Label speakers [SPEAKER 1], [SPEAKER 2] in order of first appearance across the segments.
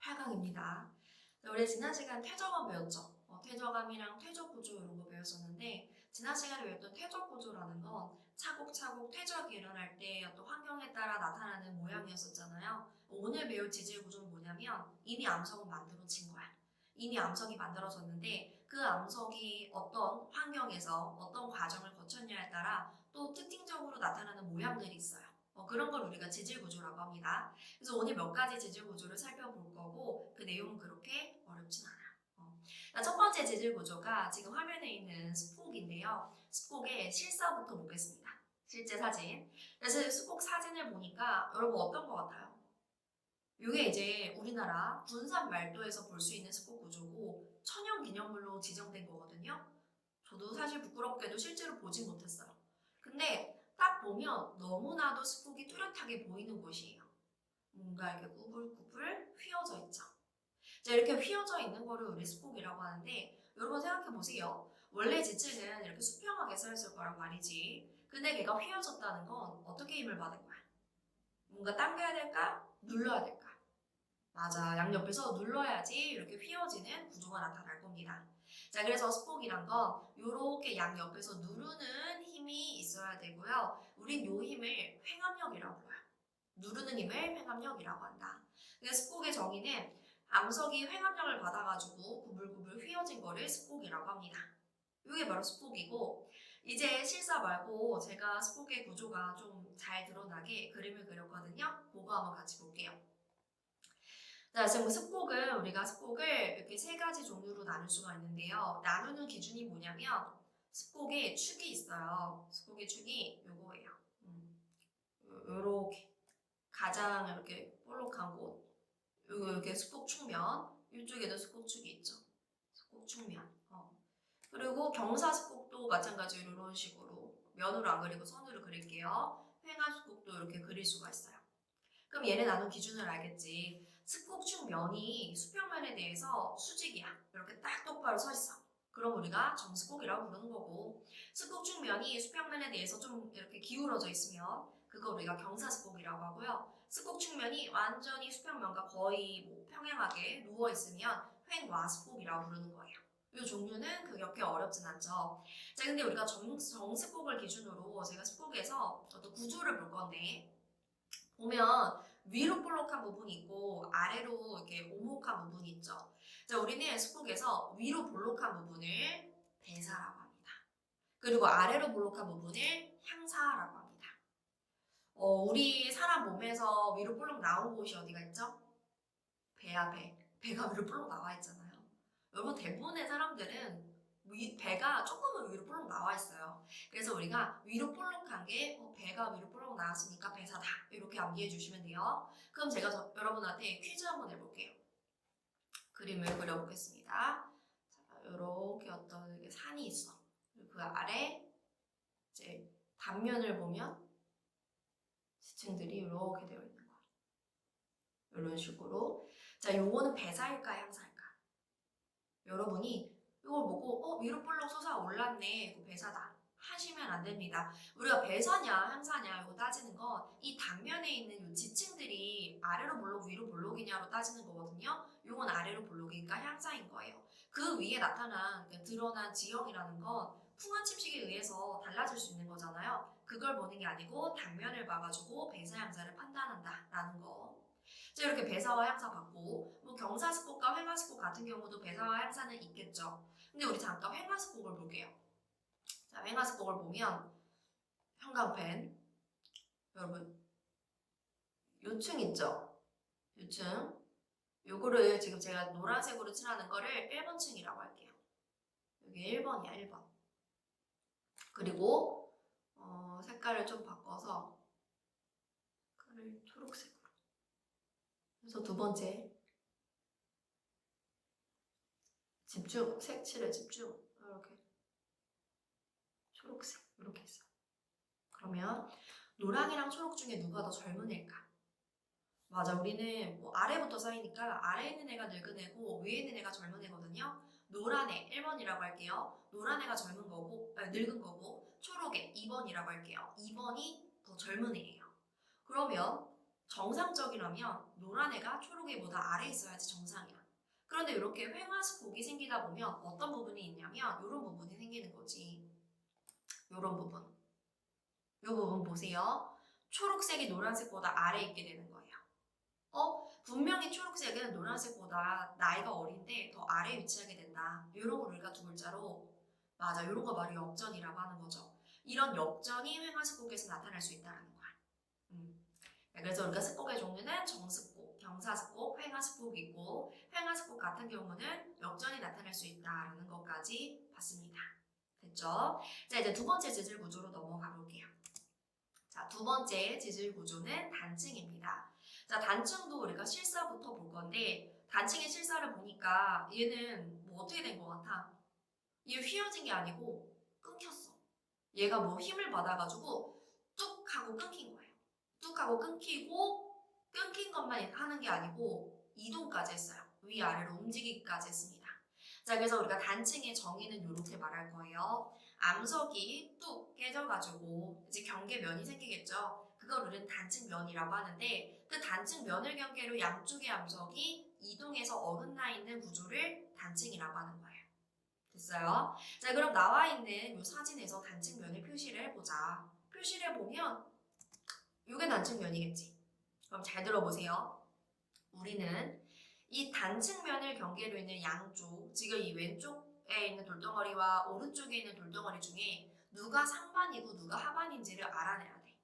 [SPEAKER 1] 8강입니다. 우리 지난 시간 퇴적암 배웠죠? 퇴적암이랑 퇴적 구조 이런 거 배웠었는데 지난 시간에 배웠던 퇴적 구조라는 건 차곡차곡 퇴적이 일어날 때 어떤 환경에 따라 나타나는 모양이었었잖아요. 오늘 배울 지질 구조는 뭐냐면 이미 암석은 만들어진 거야. 이미 암석이 만들어졌는데 그 암석이 어떤 환경에서 어떤 과정을 거쳤냐에 따라 또 특징적으로 나타나는 모양들이 있어요. 그런 걸 우리가 지질 구조라고 합니다. 그래서 오늘 몇 가지 지질 구조를 살펴볼 거고 그 내용은 그렇게 어렵진 않아요. 첫 번째 지질 구조가 지금 화면에 있는 숲곡인데요. 숲곡의 실사부터 보겠습니다. 실제 사진. 그래서 숲곡 사진을 보니까 여러분 어떤 것 같아요? 이게 이제 우리나라 군산 말도에서 볼 수 있는 숲곡 구조고 천연기념물로 지정된 거거든요. 저도 사실 부끄럽게도 실제로 보진 못했어요. 근데 딱 보면 너무나도 숲곡이 뚜렷하게 보이는 곳이에요. 뭔가 이렇게 구불구불 휘어져 있죠. 자, 이렇게 휘어져 있는 거를 우리 숲곡이라고 하는데 여러분 생각해 보세요. 원래 지층은 이렇게 수평하게 쌓였을 거란 말이지. 근데 걔가 휘어졌다는 건 어떻게 힘을 받은 거야? 뭔가 당겨야 될까? 눌러야 될까? 맞아. 양옆에서 눌러야지 이렇게 휘어지는 구조가 나타날 겁니다. 자, 그래서 숲곡이란 건 이렇게 양옆에서 누르는 힘이 있어야 되고요. 우린 이 힘을 횡압력이라고 불러요. 누르는 힘을 횡압력이라고 한다. 그래서 습곡의 정의는 암석이 횡압력을 받아가지고 구불구불 휘어진 거를 습곡이라고 합니다. 이게 바로 습곡이고 이제 실사 말고 제가 습곡의 구조가 좀 잘 드러나게 그림을 그렸거든요. 그거 한번 같이 볼게요. 자, 지금 습곡은 우리가 습곡을 이렇게 세 가지 종류로 나눌 수가 있는데요. 나누는 기준이 뭐냐면 습곡에 축이 있어요. 습곡의 축이 요거예요. 요렇게. 가장 이렇게 볼록한 곳, 이렇게 습곡축면, 이쪽에도 습곡축이 있죠. 습곡축면. 그리고 경사습곡도 마찬가지로 이런 식으로 면으로 안 그리고 선으로 그릴게요. 횡압습곡도 이렇게 그릴 수가 있어요. 그럼 얘네 나눈 기준을 알겠지. 습곡축면이 수평면에 대해서 수직이야. 이렇게 딱 똑바로 서 있어. 그럼 우리가 정습곡이라고 부르는 거고 습곡축면이 수평면에 대해서 좀 이렇게 기울어져 있으면 그거 우리가 경사습곡이라고 하고요. 습곡축면이 완전히 수평면과 거의 평행하게 누워있으면 횡와습곡이라고 부르는 거예요. 이 종류는 그렇게 어렵진 않죠. 자, 근데 우리가 정습곡을 기준으로 제가 습곡에서 어떤 구조를 볼 건데 보면 위로 볼록한 부분이 있고 아래로 이렇게 오목한 부분이 있죠. 자, 우리는 습곡에서 위로 볼록한 부분을 배사라고 합니다. 그리고 아래로 볼록한 부분을 향사라고 합니다. 우리 사람 몸에서 위로 볼록 나온 곳이 어디가 있죠? 배야 배. 배가 위로 볼록 나와 있잖아요. 여러분 대부분의 사람들은 배가 조금은 위로 볼록 나와 있어요. 그래서 우리가 위로 볼록한 게 배가 위로 볼록 나왔으니까 배사다 이렇게 암기해 주시면 돼요. 그럼 제가 여러분한테 퀴즈 한번 해볼게요. 그림을 그려보겠습니다. 자, 이렇게 어떤 산이 있어. 그리고 그 아래 이제 단면을 보면 지층들이 이렇게 되어 있는 거야. 이런 식으로. 자, 요거는 배사일까 향사일까? 여러분이 이걸 보고 위로 볼록 솟아올랐네. 배사다. 하시면 안 됩니다. 우리가 배사냐 향사냐 이거 따지는 건 이 단면에 있는 이 지층들이 아래로 볼록 위로 볼록이냐로 따지는 거거든요. 이건 아래로 볼록이니까 향사인 거예요. 그 위에 나타난 드러난 지형이라는 건 풍화 침식에 의해서 달라질 수 있는 거잖아요. 그걸 보는 게 아니고 단면을 봐가지고 배사 향사를 판단한다라는 거. 자, 이렇게 배사와 향사 받고 뭐 경사습곡과 횡화습곡 같은 경우도 배사와 향사는 있겠죠. 근데 우리 잠깐 횡화습곡을 볼게요. 자, 횡화습곡을 보면 형광펜 여러분 요층 있죠? 요층 요거를 지금 제가 노란색으로 칠하는 거를 1번 층이라고 할게요. 여기 1번이야 1번. 그리고 색깔을 좀 바꿔서 색깔을 초록색으로. 그래서 두 번째 집중, 색칠에 집중. 이렇게 초록색 이렇게 했어. 그러면 노랑이랑 초록 중에 누가 더 젊은 애일까? 맞아, 우리는 뭐 아래부터 쌓이니까 아래에 있는 애가 늙은 애고 위에 있는 애가 젊은 애거든요. 노란 애 1번이라고 할게요. 노란 애가 젊은 거고 늙은 거고 초록애 2번이라고 할게요. 2번이 더 젊은 애예요. 그러면 정상적이라면 노란 애가 초록 애보다 아래에 있어야지 정상이야. 그런데 이렇게 횡화스폭이 생기다 보면 어떤 부분이 있냐면 이런 부분이 생기는 거지. 이런 부분. 이 부분 보세요. 초록색이 노란색보다 아래에 있게 되는 거예요. 분명히 초록색은 노란색보다 나이가 어린데 더 아래에 위치하게 된다. 이런 걸 우리가 두 글자로 맞아. 이런 거 바로 역전이라고 하는 거죠. 이런 역전이 횡화스폭에서 나타날 수 있다는 거야. 그래서 우리가 스폭의 종류는 정스폭, 경사스폭, 횡화스폭이 있고 횡화스폭 같은 경우는 역전이 나타날 수 있다라는 것까지 봤습니다. 됐죠? 자, 이제 두 번째 지질 구조로 넘어가 볼게요. 자, 두 번째 지질 구조는 단층입니다. 자, 단층도 우리가 실사부터 볼 건데 단층의 실사를 보니까 얘는 뭐 어떻게 된 것 같아? 얘 휘어진 게 아니고 끊겼어. 얘가 뭐 힘을 받아가지고 뚝 하고 끊긴 거예요. 뚝 하고 끊기고 끊긴 것만 하는 게 아니고 이동까지 했어요. 위아래로 움직이기까지 했습니다. 자, 그래서 우리가 단층의 정의는 이렇게 말할 거예요. 암석이 뚝 깨져가지고 이제 경계면이 생기겠죠. 그걸 우리는 단층면이라고 하는데 그 단층면을 경계로 양쪽의 암석이 이동해서 어긋나 있는 구조를 단층이라고 하는 거예요. 됐어요? 자, 그럼 나와 있는 이 사진에서 단층면을 표시를 해보자. 표시를 해보면 이게 단층면이겠지. 그럼 잘 들어보세요. 우리는 이 단층면을 경계로 있는 양쪽, 지금 이 왼쪽에 있는 돌덩어리와 오른쪽에 있는 돌덩어리 중에 누가 상반이고 누가 하반인지를 알아내야 돼.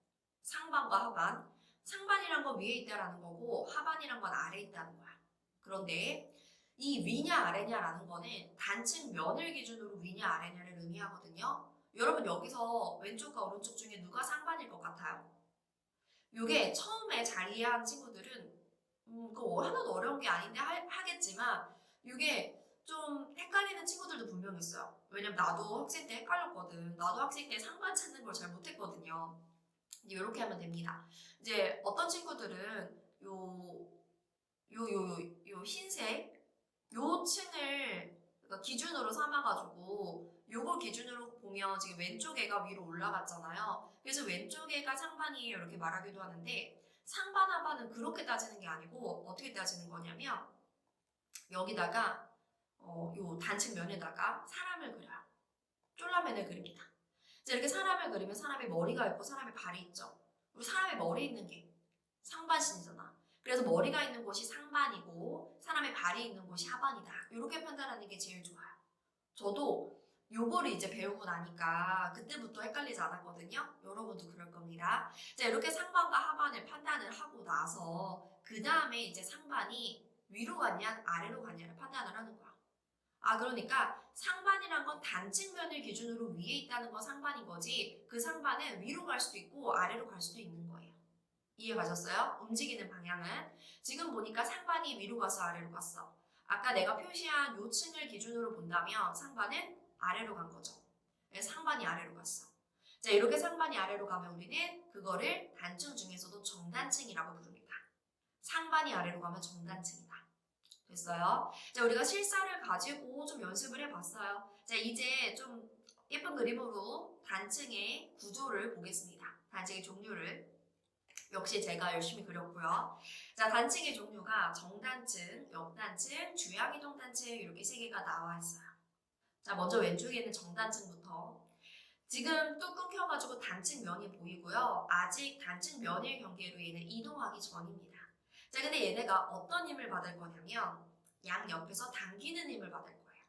[SPEAKER 1] 상반과 하반. 상반이란 건 위에 있다라는 거고 하반이란 건 아래에 있다는 거야. 그런데 이 위냐 아래냐라는 거는 단층면을 기준으로 위냐 아래냐를 의미하거든요. 여러분 여기서 왼쪽과 오른쪽 중에 누가 상반일 것 같아요? 이게 처음에 잘 이해한 친구들은 그거 하나도 어려운 게 아닌데 하겠지만 이게 좀 헷갈리는 친구들도 분명 있어요. 왜냐면 나도 학생 때 헷갈렸거든. 나도 학생 때 상반 찾는 걸 잘 못했거든요. 이렇게 하면 됩니다. 이제 어떤 친구들은 요 흰색 요 층을 기준으로 삼아가지고 요걸 기준으로 보면 지금 왼쪽 애가 위로 올라갔잖아요. 그래서 왼쪽 애가 상반이에요 이렇게 말하기도 하는데 상반 하반은 그렇게 따지는 게 아니고 어떻게 따지는 거냐면 여기다가 요 단층면에다가 사람을 그려요. 쫄라맨을 그립니다. 이렇게 사람을 그리면 사람의 머리가 있고 사람의 발이 있죠. 그리고 사람의 머리 있는 게 상반신이잖아. 그래서 머리가 있는 곳이 상반이고 사람의 발이 있는 곳이 하반이다. 이렇게 판단하는 게 제일 좋아요. 저도 요거를 이제 배우고 나니까 그때부터 헷갈리지 않았거든요. 여러분도 그럴 겁니다. 자, 이렇게 상반과 하반을 판단을 하고 나서 그 다음에 이제 상반이 위로 갔냐 아래로 갔냐를 판단을 하는 거야. 그러니까 상반이란 건 단층면을 기준으로 위에 있다는 건 상반인 거지 그 상반은 위로 갈 수도 있고 아래로 갈 수도 있는 거예요. 이해 가셨어요? 움직이는 방향은 지금 보니까 상반이 위로 가서 아래로 갔어. 아까 내가 표시한 요 층을 기준으로 본다면 상반은 아래로 간 거죠. 상반이 아래로 갔어. 자, 이렇게 상반이 아래로 가면 우리는 그거를 단층 중에서도 정단층이라고 부릅니다. 상반이 아래로 가면 정단층이다. 됐어요? 자, 우리가 실사를 가지고 좀 연습을 해봤어요. 자, 이제 좀 예쁜 그림으로 단층의 구조를 보겠습니다. 단층의 종류를. 역시 제가 열심히 그렸고요. 자, 단층의 종류가 정단층, 역단층, 주양이동단층 이렇게 세 개가 나와 있어요. 자, 먼저 왼쪽에 있는 정단층부터 지금 뚝 끊겨가지고 단층면이 보이고요. 아직 단층면의 경계로 얘는 이동하기 전입니다. 자, 근데 얘네가 어떤 힘을 받을 거냐면 양 옆에서 당기는 힘을 받을 거예요.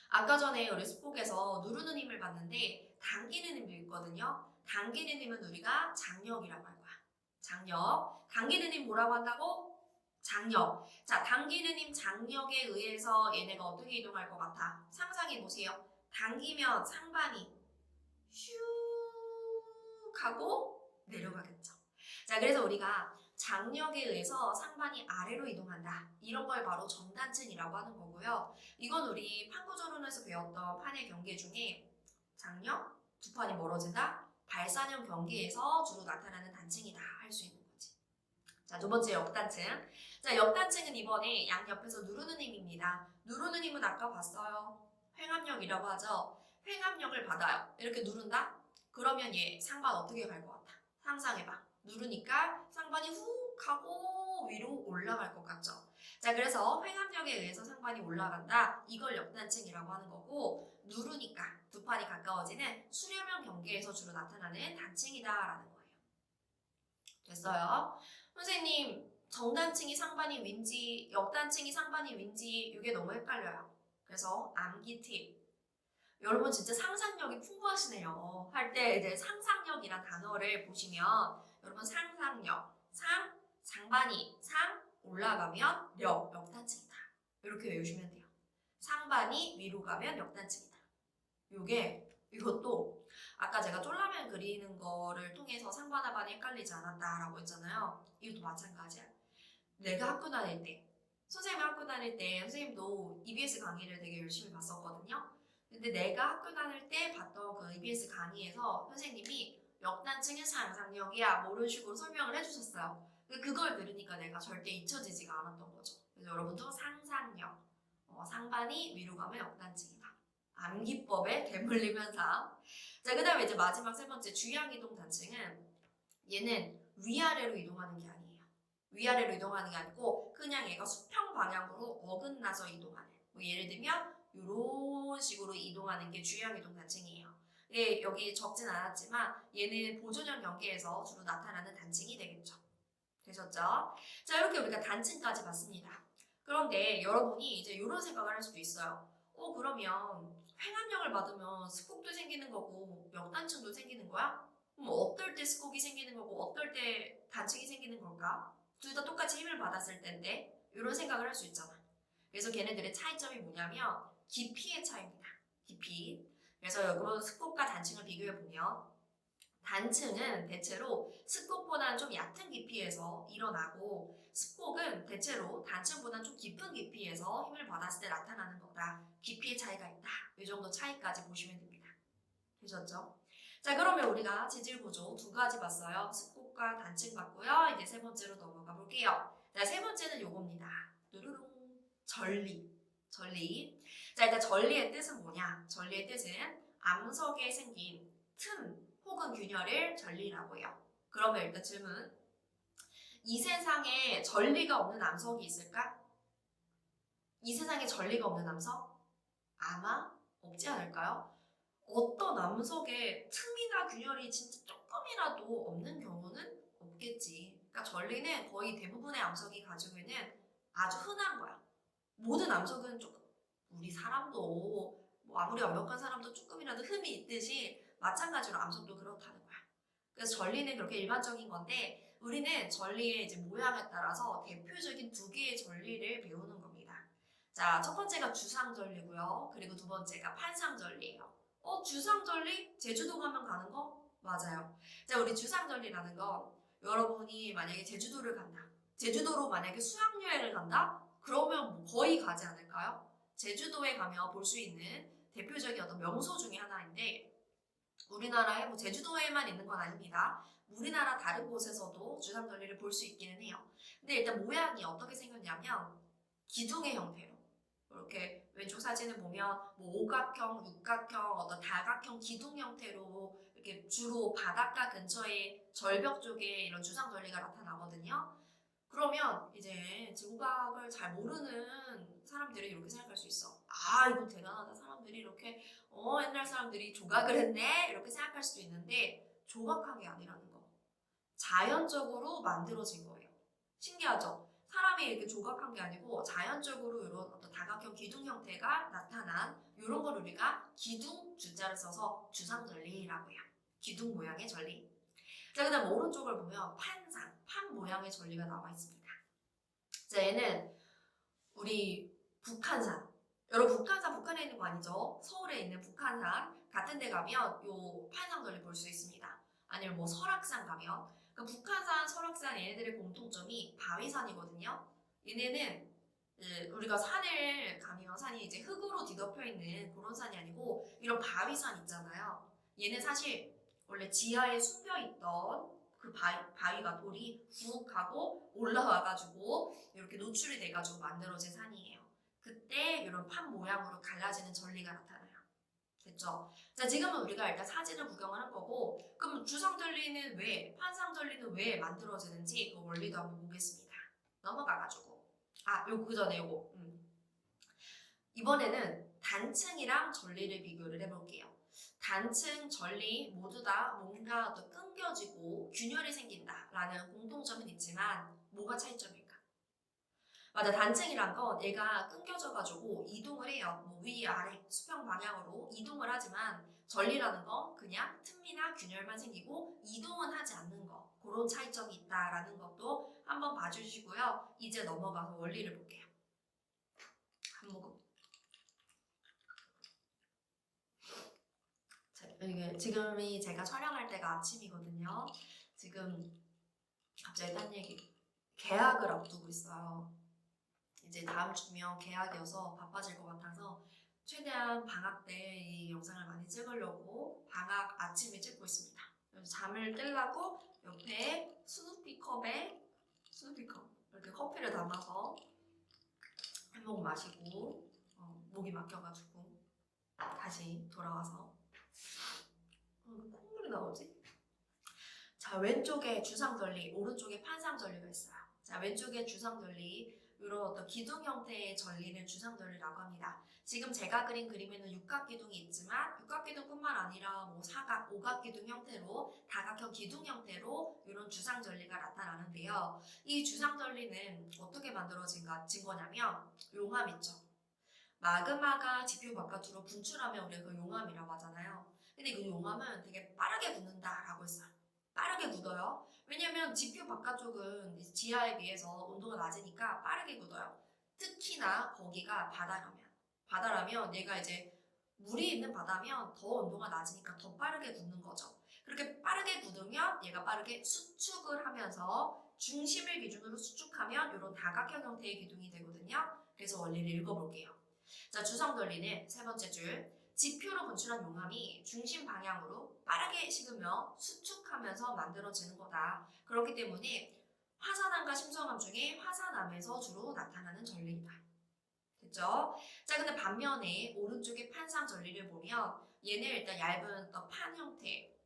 [SPEAKER 1] 아까 전에 우리 스폭에서 누르는 힘을 받는데 당기는 힘도 있거든요. 당기는 힘은 우리가 장력이라고 할 거야. 장력. 당기는 힘 뭐라고 한다고? 장력. 자, 당기는 힘 장력에 의해서 얘네가 어떻게 이동할 것 같아? 상상해 보세요. 당기면 상반이 슉 하고 내려가겠죠. 자, 그래서 우리가 장력에 의해서 상반이 아래로 이동한다. 이런 걸 바로 정단층이라고 하는 거고요. 이건 우리 판구조론에서 배웠던 판의 경계 중에 장력, 두 판이 멀어진다. 발산형 경계에서 주로 나타나는 단층이다 할 수 있는 거지. 자, 두 번째 역단층. 자, 역단층은 이번에 양 옆에서 누르는 힘입니다. 누르는 힘은 아까 봤어요. 횡압력이라고 하죠. 횡압력을 받아요. 이렇게 누른다? 그러면 얘 상반 어떻게 갈 것 같아? 상상해봐. 누르니까 상반이 훅 하고 위로 올라갈 것 같죠. 자, 그래서 회감력에 의해서 상반이 올라간다. 이걸 역단층이라고 하는 거고, 누르니까 두 판이 가까워지는 수렴형 경계에서 주로 나타나는 단층이다라는 거예요. 됐어요? 선생님, 정단층이 상반이 윈지, 역단층이 상반이 윈지 이게 너무 헷갈려요. 그래서 암기 팁. 여러분 진짜 상상력이 풍부하시네요. 할 때 이제 상상력이란 단어를 보시면 여러분 상상력, 상반이, 올라가면 역단층이다. 이렇게 외우시면 돼요. 상반이 위로 가면 역단층이다. 이것도 아까 제가 쫄라면 그리는 거를 통해서 상반 하반이 헷갈리지 않았다라고 했잖아요. 이것도 마찬가지야. 내가 학교 다닐 때, 선생님이 학교 다닐 때 선생님도 EBS 강의를 되게 열심히 봤었거든요. 근데 내가 학교 다닐 때 봤던 그 EBS 강의에서 선생님이 역단층은 상상력이야 뭐 이런 식으로 설명을 해주셨어요. 그걸 들으니까 내가 절대 잊혀지지가 않았던 거죠. 그래서 여러분도 상상력, 상반이 위로 가면 역단층이다. 암기법의 대물림 현상. 자, 그 다음에 이제 마지막 세 번째 주향이동 단층은 얘는 위아래로 이동하는 게 아니에요. 위아래로 이동하는 게 아니고 그냥 얘가 수평 방향으로 어긋나서 이동하는. 뭐 예를 들면 이런 식으로 이동하는 게 주향이동 단층이에요. 예, 여기 적진 않았지만 얘는 보존형 경계에서 주로 나타나는 단층이 되겠죠. 되셨죠? 자, 이렇게 우리가 단층까지 봤습니다. 그런데 여러분이 이제 이런 생각을 할 수도 있어요. 그러면 횡압력을 받으면 스콕도 생기는 거고 역단층도 생기는 거야? 그럼 어떨 때 스콕이 생기는 거고 어떨 때 단층이 생기는 걸까? 둘 다 똑같이 힘을 받았을 텐데 이런 생각을 할 수 있잖아. 그래서 걔네들의 차이점이 뭐냐면 깊이의 차이입니다. 깊이. 그래서 여러분 스콕과 단층을 비교해 보면 단층은 대체로 스콕보다는 좀 얕은 깊이에서 일어나고 스콕은 대체로 단층보다는 좀 깊은 깊이에서 힘을 받았을 때 나타나는 거다. 깊이의 차이가 있다. 이 정도 차이까지 보시면 됩니다. 되셨죠? 자, 그러면 우리가 지질 구조 두 가지 봤어요. 스콕과 단층 봤고요. 이제 세 번째로 넘어가 볼게요. 자, 세 번째는 요겁니다. 누르릉. 전리. 자, 일단 전리의 뜻은 뭐냐? 전리의 뜻은 암석에 생긴 틈 혹은 균열을 전리라고 해요. 그러면 일단 질문. 이 세상에 전리가 없는 암석이 있을까? 이 세상에 전리가 없는 암석? 아마 없지 않을까요? 어떤 암석에 틈이나 균열이 진짜 조금이라도 없는 경우는 없겠지. 그러니까 전리는 거의 대부분의 암석이 가지고 있는 아주 흔한 거야. 모든 암석은 조금, 우리 사람도 뭐 아무리 완벽한 사람도 조금이라도 흠이 있듯이 마찬가지로 암석도 그렇다는 거야. 그래서 전리는 그렇게 일반적인 건데 우리는 전리의 이제 모양에 따라서 대표적인 두 개의 전리를 배우는 겁니다. 자, 첫 번째가 주상전리고요. 그리고 두 번째가 판상전리예요. 주상전리? 제주도 가면 가는 거? 맞아요. 자, 우리 주상전리라는 거 여러분이 만약에 제주도를 간다. 제주도로 만약에 수학여행을 간다? 그러면 뭐 거의 가지 않을까요? 제주도에 가면 볼 수 있는 대표적인 어떤 명소 중에 하나인데 우리나라에 뭐 제주도에만 있는 건 아닙니다. 우리나라 다른 곳에서도 주상전리를 볼 수 있기는 해요. 근데 일단 모양이 어떻게 생겼냐면 기둥의 형태로 이렇게 왼쪽 사진을 보면 뭐 오각형, 육각형, 어떤 다각형 기둥 형태로 이렇게 주로 바닷가 근처의 절벽 쪽에 이런 주상전리가 나타나거든요. 그러면 이제 조각을 잘 모르는 사람들이 이렇게 생각할 수 있어. 아, 이거 대단하다. 사람들이 이렇게 옛날 사람들이 조각을 했네? 이렇게 생각할 수도 있는데 조각한 게 아니라는 거. 자연적으로 만들어진 거예요. 신기하죠? 사람이 이렇게 조각한 게 아니고 자연적으로 이런 어떤 다각형 기둥 형태가 나타난 이런 걸 우리가 기둥 주자를 써서 주상전리라고 해요. 기둥 모양의 전리. 자, 그 다음 오른쪽을 보면 판 모양의 전리가 나와 있습니다. 자, 얘는 우리 북한산. 여러분 북한산 북한에 있는 거 아니죠? 서울에 있는 북한산 같은 데 가면 요 판상 전리 볼 수 있습니다. 아니면 뭐 설악산 가면 그러니까 북한산, 설악산 얘네들의 공통점이 바위산이거든요. 얘네는 우리가 산을 가면 산이 이제 흙으로 뒤덮여 있는 그런 산이 아니고 이런 바위산 있잖아요. 얘는 사실 원래 지하에 숨겨 있던 그 바위가 돌이 훅 하고 올라와가지고 이렇게 노출이 돼가지고 만들어진 산이에요. 그때 이런 판 모양으로 갈라지는 전리가 나타나요. 됐죠? 자, 지금은 우리가 일단 사진을 구경을 한 거고 그럼 주상절리는 왜, 판상절리는 왜 만들어지는지 그 원리도 한번 보겠습니다. 넘어가가지고. 그 전에 요거. 이번에는 단층이랑 전리를 비교를 해볼게요. 단층, 전리 모두 다 뭔가 더 끊겨지고 균열이 생긴다라는 공통점은 있지만 뭐가 차이점일까? 맞아, 단층이란 건 얘가 끊겨져가지고 이동을 해요. 뭐 위, 아래, 수평 방향으로 이동을 하지만 전리라는 건 그냥 틈이나 균열만 생기고 이동은 하지 않는 거. 그런 차이점이 있다라는 것도 한번 봐주시고요. 이제 넘어가서 원리를 볼게요. 한 모금. 이게 지금이 제가 촬영할 때가 아침이거든요. 지금 갑자기 딴 얘기. 개학을 앞두고 있어요. 이제 다음 주면 개학이어서 바빠질 것 같아서 최대한 방학 때 이 영상을 많이 찍으려고 방학 아침에 찍고 있습니다. 그래서 잠을 깨려고 옆에 스누피컵 이렇게 커피를 담아서 한 모금 마시고 목이 막혀가지고 다시 돌아와서 콧물이 나오지? 자, 왼쪽에 주상절리, 오른쪽에 판상절리가 있어요. 자, 왼쪽에 주상절리, 이런 어떤 기둥 형태의 전리를 주상절리라고 합니다. 지금 제가 그린 그림에는 육각기둥이 있지만 육각기둥뿐만 아니라 뭐 사각, 오각기둥 형태로 다각형 기둥 형태로 이런 주상절리가 나타나는데요. 이 주상절리는 어떻게 만들어진 거냐면 용암 있죠. 마그마가 지표 바깥으로 분출하면 우리가 그 용암이라고 하잖아요. 근데 그 용암은 되게 빠르게 굳는다라고 했어요. 빠르게 굳어요. 왜냐면 지표 바깥쪽은 지하에 비해서 온도가 낮으니까 빠르게 굳어요. 특히나 거기가 바다라면 얘가 이제 물이 있는 바다면 더 온도가 낮으니까 더 빠르게 굳는 거죠. 그렇게 빠르게 굳으면 얘가 빠르게 수축을 하면서 중심을 기준으로 수축하면 이런 다각형 형태의 기둥이 되거든요. 그래서 원리를 읽어볼게요. 자, 주상절리는 세 번째 줄. 지표로 분출한 용암이 중심 방향으로 빠르게 식으며 수축하면서 만들어지는 거다. 그렇기 때문에 화산암과 심성암 중에 화산암에서 주로 나타나는 전리이다. 됐죠? 자, 근데 반면에 오른쪽에 판상전리를 보면 얘는 일단 얇은 판 형태.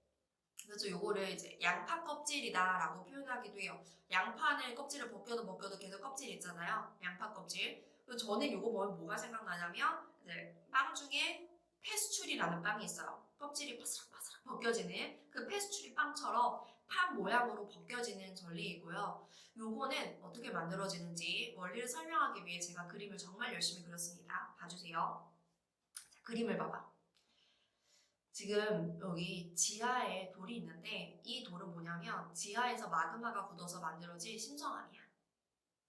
[SPEAKER 1] 그래서 요거를 이제 양파 껍질이다라고 표현하기도 해요. 양파는 껍질을 벗겨도 계속 껍질이 있잖아요. 양파 껍질. 그래서 저는 요거 보면 뭐가 생각나냐면 이제 빵 중에 페스츄리라는 빵이 있어요. 껍질이 바스락바스락 벗겨지는 그 페스츄리 빵처럼 판 모양으로 벗겨지는 전리이고요. 요거는 어떻게 만들어지는지 원리를 설명하기 위해 제가 그림을 정말 열심히 그렸습니다. 봐주세요. 자, 그림을 봐봐. 지금 여기 지하에 돌이 있는데 이 돌은 뭐냐면 지하에서 마그마가 굳어서 만들어진 심성암이야.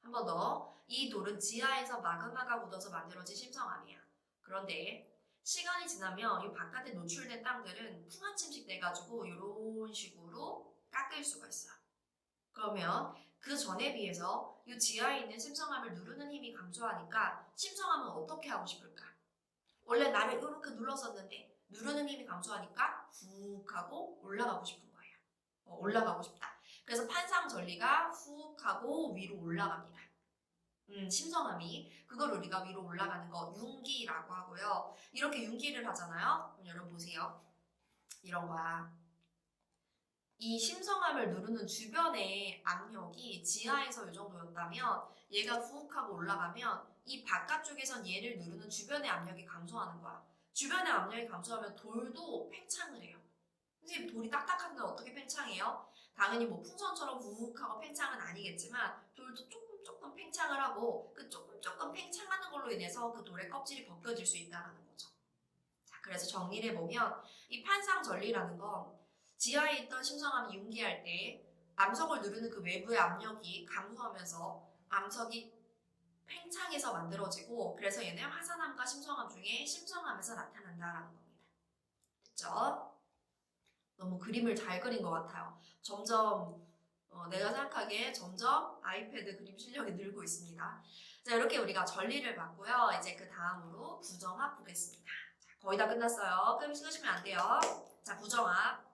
[SPEAKER 1] 한 번 더. 이 돌은 지하에서 마그마가 굳어서 만들어진 심성암이야. 그런데 시간이 지나면 이 바깥에 노출된 땅들은 풍화 침식돼가지고 이런 식으로 깎일 수가 있어요. 그러면 그 전에 비해서 이 지하에 있는 심성암을 누르는 힘이 감소하니까 심성암은 어떻게 하고 싶을까? 원래 나를 이렇게 눌렀었는데 누르는 힘이 감소하니까 훅 하고 올라가고 싶은 거예요. 올라가고 싶다. 그래서 판상전리가 훅 하고 위로 올라갑니다. 심성암이 그걸 우리가 위로 올라가는 거 융기라고 하고요. 이렇게 융기를 하잖아요. 여러분 보세요. 이런 거야. 이 심성암을 누르는 주변의 압력이 지하에서 이 정도였다면 얘가 훅 하고 올라가면 이 바깥쪽에선 얘를 누르는 주변의 압력이 감소하는 거야. 주변의 압력이 감소하면 돌도 팽창을 해요. 선생님 돌이 딱딱한데 어떻게 팽창해요? 당연히 뭐 풍선처럼 훅 하고 팽창은 아니겠지만 돌도 조금 팽창을 하고 그 조금 팽창하는 걸로 인해서 그 돌의 껍질이 벗겨질 수 있다는 거죠. 자, 그래서 정리를 해보면 이 판상전리라는 건 지하에 있던 심성암이 융기할 때 암석을 누르는 그 외부의 압력이 감소하면서 암석이 팽창해서 만들어지고 그래서 얘는 화산암과 심성암 중에 심성암에서 나타난다라는 겁니다. 됐죠? 너무 그림을 잘 그린 것 같아요. 점점 내가 생각하기에 점점 아이패드 그림 실력이 늘고 있습니다. 자, 이렇게 우리가 전리를 봤고요. 이제 그 다음으로 부정합 보겠습니다. 자, 거의 다 끝났어요. 끊으시면 안 돼요. 자, 부정합.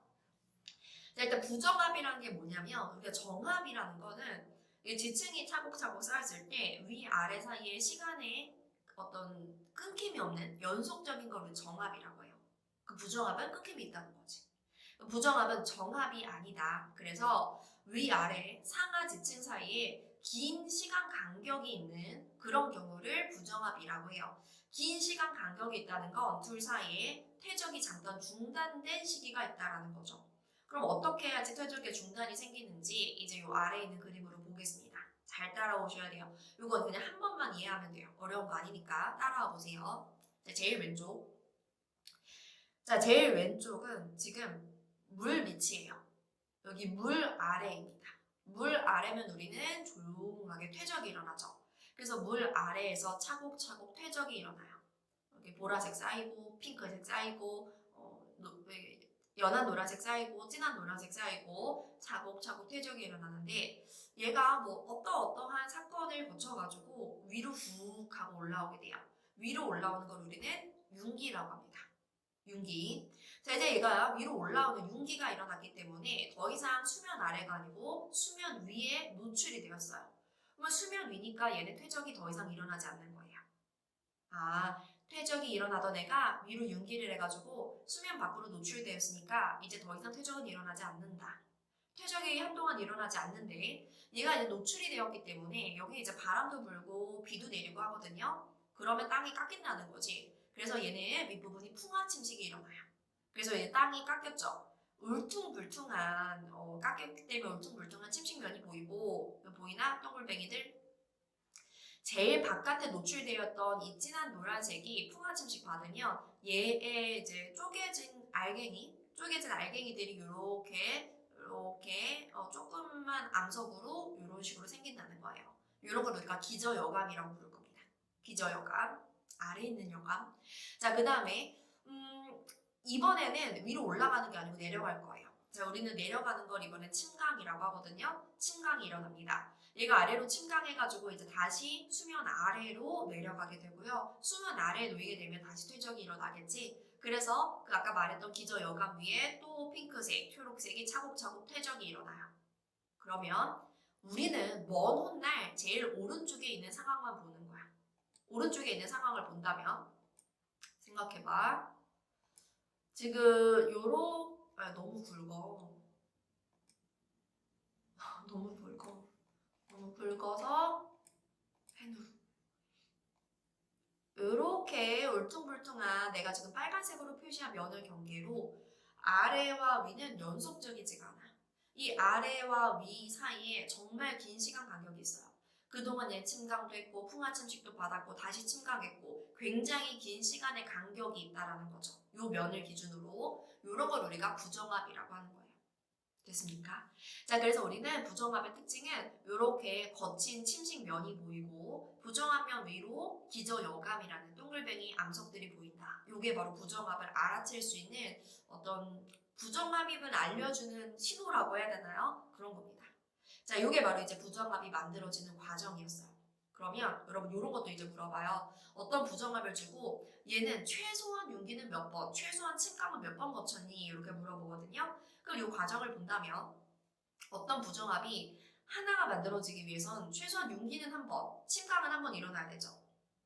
[SPEAKER 1] 자, 일단 부정합이라는 게 뭐냐면 우리가 정합이라는 거는 지층이 차곡차곡 쌓였을 때 위아래 사이에 시간에 어떤 끊김이 없는 연속적인 걸 정합이라고 해요. 그 부정합은 끊김이 있다는 거지. 부정합은 정합이 아니다. 그래서 위아래 상하 지층 사이에 긴 시간 간격이 있는 그런 경우를 부정합이라고 해요. 긴 시간 간격이 있다는 건 둘 사이에 퇴적이 잠깐 중단된 시기가 있다라는 거죠. 그럼 어떻게 해야지 퇴적의 중단이 생기는지 이제 요 아래에 있는 그림으로 보겠습니다. 잘 따라오셔야 돼요. 이건 그냥 한 번만 이해하면 돼요. 어려운 거 아니니까 따라와 보세요. 자, 제일 왼쪽. 자, 제일 왼쪽은 지금 물 밑이에요. 여기 물 아래입니다. 물 아래면 우리는 조용하게 퇴적이 일어나죠. 그래서 물 아래에서 차곡차곡 퇴적이 일어나요. 여기 보라색 쌓이고 핑크색 쌓이고 연한 노란색 쌓이고 진한 노란색 쌓이고 차곡차곡 퇴적이 일어나는데 얘가 뭐 어떠한 사건을 거쳐가지고 위로 훅 하고 올라오게 돼요. 위로 올라오는 걸 우리는 윤기라고 합니다. 윤기. 자, 이제 얘가 위로 올라오는 윤기가 일어났기 때문에 더 이상 수면 아래가 아니고 수면 위에 노출이 되었어요. 그러면 수면 위니까 얘는 퇴적이 더 이상 일어나지 않는 거예요. 아, 퇴적이 일어나던 애가 위로 윤기를 해가지고 수면 밖으로 노출되었으니까 이제 더 이상 퇴적은 일어나지 않는다. 퇴적이 한동안 일어나지 않는데 얘가 이제 노출이 되었기 때문에 여기 이제 바람도 불고 비도 내리고 하거든요. 그러면 땅이 깎인다는 거지. 그래서 얘는 윗부분이 풍화 침식이 일어나요. 그래서 얘 땅이 깎였죠. 울퉁불퉁한 깎였기 때문에 울퉁불퉁한 침식면이 보이고 보이나 동글뱅이들 제일 바깥에 노출되었던 이 진한 노란색이 풍화 침식 받으면 얘의 이제 쪼개진 알갱이들이 이렇게 조금만 암석으로 이런 식으로 생긴다는 거예요. 이런 걸 우리가 기저여감이라고 부를 겁니다. 기저여감, 아래 있는 여감. 자, 그 다음에 이번에는 위로 올라가는 게 아니고 내려갈 거예요. 자, 우리는 내려가는 걸 이번에 침강이라고 하거든요. 침강이 일어납니다. 얘가 아래로 침강해가지고 이제 다시 수면 아래로 내려가게 되고요. 수면 아래에 놓이게 되면 다시 퇴적이 일어나겠지. 그래서 그 아까 말했던 기저여감 위에 또 핑크색, 초록색이 차곡차곡 퇴적이 일어나요. 그러면 우리는 먼 훗날 제일 오른쪽에 있는 상황만 보는 거야. 오른쪽에 있는 상황을 본다면 생각해봐. 지금 너무 굵어. 너무 굵어서 펜으로. 이렇게 울퉁불퉁한 내가 지금 빨간색으로 표시한 면을 경계로 아래와 위는 연속적이지가 않아. 이 아래와 위 사이에 정말 긴 시간 간격이 있어요. 그동안 얘 침강도 했고 풍화 침식도 받았고 다시 침강했고 굉장히 긴 시간의 간격이 있다라는 거죠. 이 면을 기준으로 이런 걸 우리가 부정합이라고 하는 거예요. 됐습니까? 자, 그래서 우리는 부정합의 특징은 이렇게 거친 침식면이 보이고 부정합면 위로 기저여감이라는 동글뱅이 암석들이 보인다. 이게 바로 부정합을 알아챌 수 있는 어떤 부정합임을 알려주는 신호라고 해야 되나요? 그런 겁니다. 자, 이게 바로 이제 부정합이 만들어지는 과정이었어요. 그러면 여러분 이런 것도 이제 물어봐요. 어떤 부정합을 주고 얘는 최소한 윤기는 몇 번, 최소한 침강은 몇 번 거쳤니? 이렇게 물어보거든요. 그럼 이 과정을 본다면 어떤 부정합이 하나가 만들어지기 위해선 최소한 윤기는 한 번, 침강은 한 번 일어나야 되죠.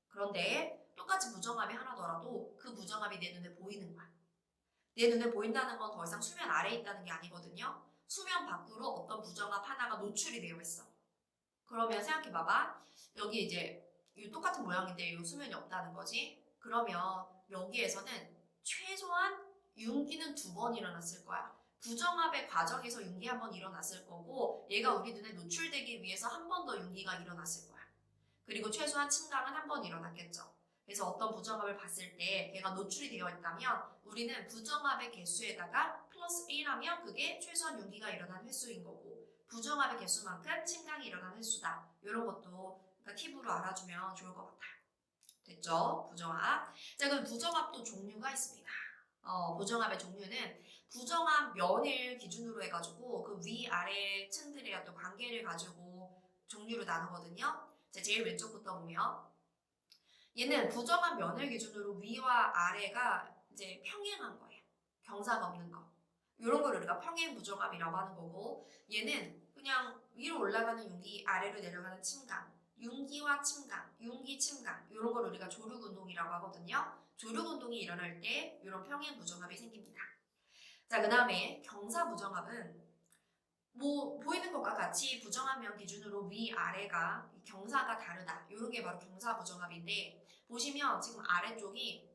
[SPEAKER 1] 그런데 똑같이 부정합이 하나더라도 그 부정합이 내 눈에 보이는 거야. 내 눈에 보인다는 건 더 이상 수면 아래에 있다는 게 아니거든요. 수면 밖으로 어떤 부정합 하나가 노출이 되어 있어. 그러면 생각해봐봐. 여기 이제 이 똑같은 모양인데 이 수면이 없다는 거지. 그러면 여기에서는 최소한 윤기는 2번 일어났을 거야. 부정합의 과정에서 윤기 한 번 일어났을 거고 얘가 우리 눈에 노출되기 위해서 한 번 더 윤기가 일어났을 거야. 그리고 최소한 침강은 한 번 일어났겠죠. 그래서 어떤 부정합을 봤을 때 걔가 노출이 되어 있다면 우리는 부정합의 개수에다가 플러스 1하면 그게 최소한 윤기가 일어난 횟수인 거고 부정합의 개수만큼 침강이 일어난 횟수다. 이런 것도 그러니까 팁으로 알아주면 좋을 것 같아요. 됐죠? 부정합. 자, 그럼 부정합도 종류가 있습니다. 부정합의 종류는 부정합 면을 기준으로 해가지고 그 위아래 층들의 어떤 관계를 가지고 종류를 나누거든요. 자, 제일 왼쪽부터 보면 얘는 부정합 면을 기준으로 위와 아래가 이제 평행한 거예요. 경사가 없는 거. 이런 걸 우리가 평행 부정합이라고 하는 거고 얘는 그냥 위로 올라가는 윤기, 아래로 내려가는 침강, 윤기와 침강, 윤기, 침강 이런 걸 우리가 조륵운동이라고 하거든요. 조륵운동이 일어날 때 이런 평행 부정합이 생깁니다. 자, 그 다음에 경사 부정합은 뭐 보이는 것과 같이 부정합면 기준으로 위아래가 경사가 다르다. 이런 게 바로 경사 부정합인데 보시면 지금 아래쪽이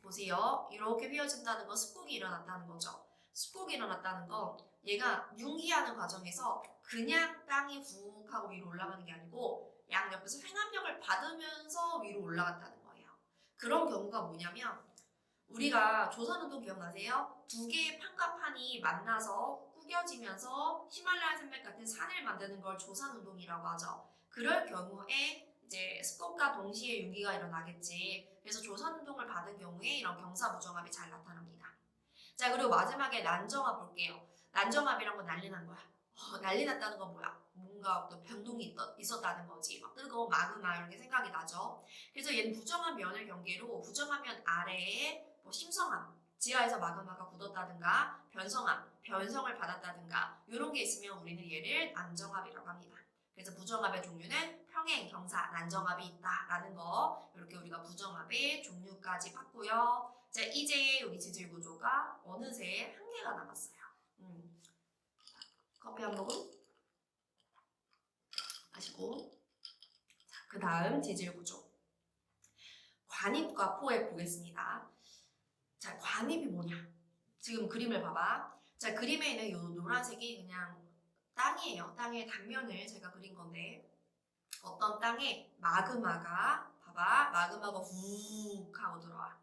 [SPEAKER 1] 보세요. 이렇게 휘어진다는 건 습곡이 일어났다는 거죠. 습곡이 일어났다는 건 얘가 융기하는 과정에서 그냥 땅이 훅 하고 위로 올라가는 게 아니고 양옆에서 횡압력을 받으면서 위로 올라갔다는 거예요. 그런 경우가 뭐냐면 우리가 조선운동 기억나세요? 두 개의 판과 판이 만나서 구겨지면서 히말라야 산맥 같은 산을 만드는 걸 조산운동이라고 하죠. 그럴 경우에 이제 습곡과 동시에 융기가 일어나겠지. 그래서 조선운동을 받은 경우에 이런 경사부정합이 잘 나타납니다. 자, 그리고 마지막에 난정합 볼게요. 난정합이란 건 난리 난 거야. 난리 났다는 건 뭐야? 뭔가 어떤 변동이 있었다는 거지. 막 뜨거운 마그마 이렇게 생각이 나죠. 그래서 얘는 부정한 면을 경계로 부정한 면 아래에 뭐 심성암, 지하에서 마그마가 굳었다든가 변성암, 변성을 받았다든가 이런 게 있으면 우리는 얘를 난정합이라고 합니다. 그래서 부정합의 종류는 평행, 경사, 난정합이 있다라는 거 이렇게 우리가 부정합의 종류까지 봤고요. 자, 이제 우리 지질 구조가 어느새 한 개가 남았어요. 커피 한 모금 마시고 자, 그 다음 지질 구조 관입과 포획 보겠습니다. 자, 관입이 뭐냐? 지금 그림을 봐봐. 자, 그림에 있는 이 노란색이 그냥 땅이에요. 땅의 단면을 제가 그린 건데 어떤 땅에 마그마가 봐봐. 마그마가 훅 하고 들어와.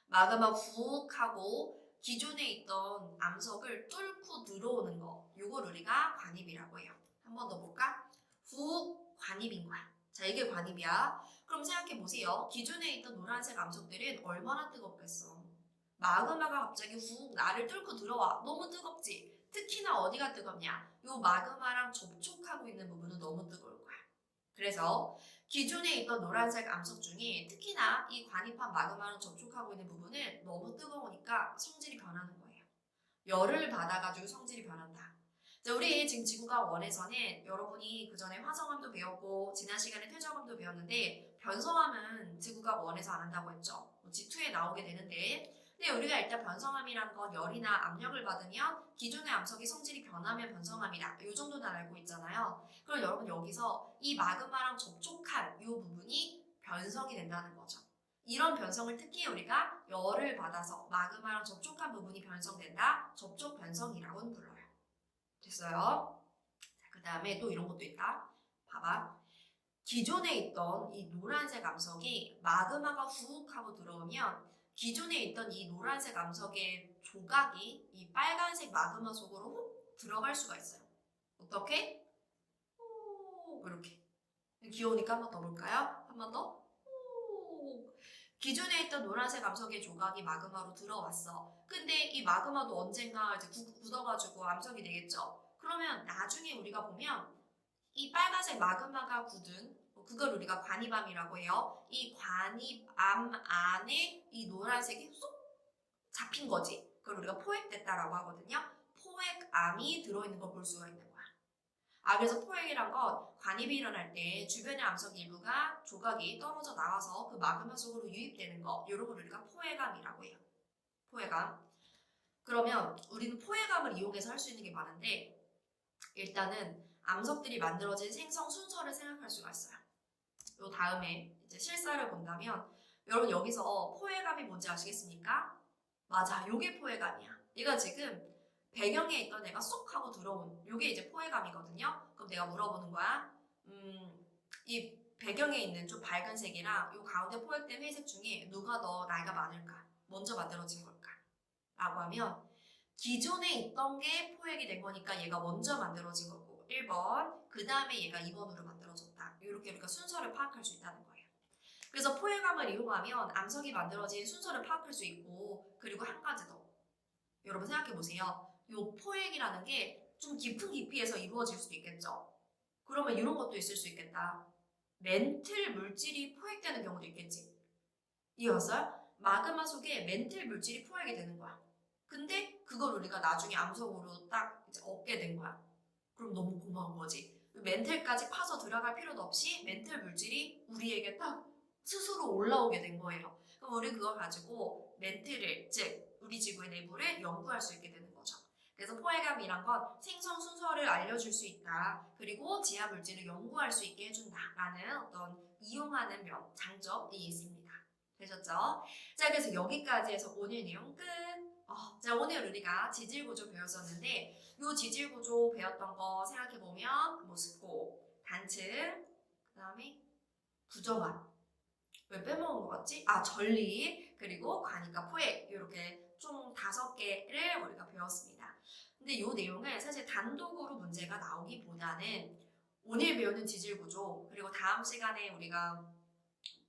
[SPEAKER 1] 마그마 훅 하고 기존에 있던 암석을 뚫고 들어오는 거. 요걸 우리가 관입이라고 해요. 한 번 더 볼까? 훅 관입인 거야. 자, 이게 관입이야. 그럼 생각해 보세요. 기존에 있던 노란색 암석들은 얼마나 뜨겁겠어. 마그마가 갑자기 훅 나를 뚫고 들어와. 너무 뜨겁지? 특히나 어디가 뜨겁냐? 요 마그마랑 접촉하고 있는 부분은 너무 뜨거울 거야. 그래서 기존에 있던 노란색 암석 중에 특히나 이 관입한 마그마랑 접촉하고 있는 부분은 너무 뜨거우니까 성질이 변하는 거예요. 열을 받아가지고 성질이 변한다. 자, 우리 지금 지구가 원에서는 여러분이 그 전에 화성암도 배웠고 지난 시간에 퇴적암도 배웠는데 변성암은 지구가 원에서 안 한다고 했죠. G2에 나오게 되는데 근데 우리가 일단 변성암이라는 건 열이나 압력을 받으면 기존의 암석이 성질이 변하면 변성암이다. 이 정도는 알고 있잖아요. 그럼 여러분 여기서 이 마그마랑 접촉한 이 부분이 변성이 된다는 거죠. 이런 변성을 특히 우리가 열을 받아서 마그마랑 접촉한 부분이 변성된다. 접촉 변성이라고는 불러요. 됐어요? 그 다음에 또 이런 것도 있다. 봐봐. 기존에 있던 이 노란색 암석이 마그마가 훅 하고 들어오면 기존에 있던 이 노란색 암석의 조각이 이 빨간색 마그마 속으로 훅 들어갈 수가 있어요. 어떻게? 오, 이렇게. 귀여우니까 한 번 더 볼까요? 한 번 더. 오. 기존에 있던 노란색 암석의 조각이 마그마로 들어왔어. 근데 이 마그마도 언젠가 이제 굳어가지고 암석이 되겠죠. 그러면 나중에 우리가 보면 이 빨간색 마그마가 굳은 그걸 우리가 관입암이라고 해요. 이 관입암 안에 이 노란색이 쏙 잡힌 거지. 그걸 우리가 포획됐다라고 하거든요. 포획암이 들어있는 걸 볼 수가 있는 거야. 그래서 포획이란 건 관입이 일어날 때 주변의 암석 일부가 조각이 떨어져 나와서 그 마그마 속으로 유입되는 거 이런 걸 우리가 포획암이라고 해요. 포획암. 그러면 우리는 포획암을 이용해서 할 수 있는 게 많은데 일단은 암석들이 만들어진 생성 순서를 생각할 수가 있어요. 요 다음에 이제 실사를 본다면 여러분 여기서 포획암이 뭔지 아시겠습니까? 맞아, 요게 포획암이야. 얘가 지금 배경에 있던 애가 쏙 하고 들어온 요게 이제 포획암이거든요. 그럼 내가 물어보는 거야. 이 배경에 있는 좀 밝은 색이랑 요 가운데 포획된 회색 중에 누가 더 나이가 많을까? 먼저 만들어진 걸까? 라고 하면 기존에 있던 게 포획이 된 거니까 얘가 먼저 만들어진 거고 1번, 그 다음에 얘가 2번으로 만들어졌다. 이렇게 우리가 순서를 파악할 수 있다는 거예요. 그래서 포획암을 이용하면 암석이 만들어진 순서를 파악할 수 있고 그리고 한 가지 더. 여러분 생각해 보세요. 이 포획이라는 게 좀 깊은 깊이에서 이루어질 수도 있겠죠. 그러면 이런 것도 있을 수 있겠다. 멘틀 물질이 포획되는 경우도 있겠지. 이해갔어요? 마그마 속에 멘틀 물질이 포획이 되는 거야. 근데 그걸 우리가 나중에 암석으로 딱 이제 얻게 된 거야. 그럼 너무 고마운 거지. 멘틀까지 파서 들어갈 필요도 없이 멘틀 물질이 우리에게 딱 스스로 올라오게 된 거예요. 그럼 우리 그걸 가지고 멘틀을, 즉 우리 지구의 내부를 연구할 수 있게 되는 거죠. 그래서 포획암이란 건 생성 순서를 알려줄 수 있다. 그리고 지하 물질을 연구할 수 있게 해준다라는 어떤 이용하는 장점이 있습니다. 되셨죠? 자, 그래서 여기까지 해서 오늘 내용 끝. 자, 오늘 우리가 지질 구조 배웠었는데 이 지질 구조 배웠던 거 생각해 보면 뭐 습곡, 단층, 그다음에 부정환. 왜 빼먹은 것 같지? 전리, 그리고 관이과 포획 이렇게 총 5개를 우리가 배웠습니다. 근데 이 내용은 사실 단독으로 문제가 나오기보다는 오늘 배우는 지질 구조 그리고 다음 시간에 우리가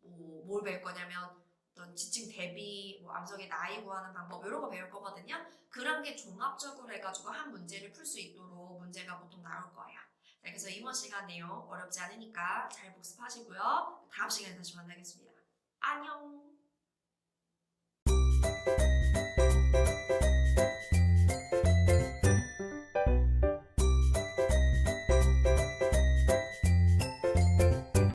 [SPEAKER 1] 뭘 배울 거냐면 어떤 지층 대비, 암석의 나이 구하는 방법 이런 거 배울 거거든요. 그런 게 종합적으로 해가지고 한 문제를 풀 수 있도록 문제가 보통 나올 거예요. 자, 그래서 이번 시간 내용 어렵지 않으니까 잘 복습하시고요. 다음 시간에 다시 만나겠습니다. 안녕.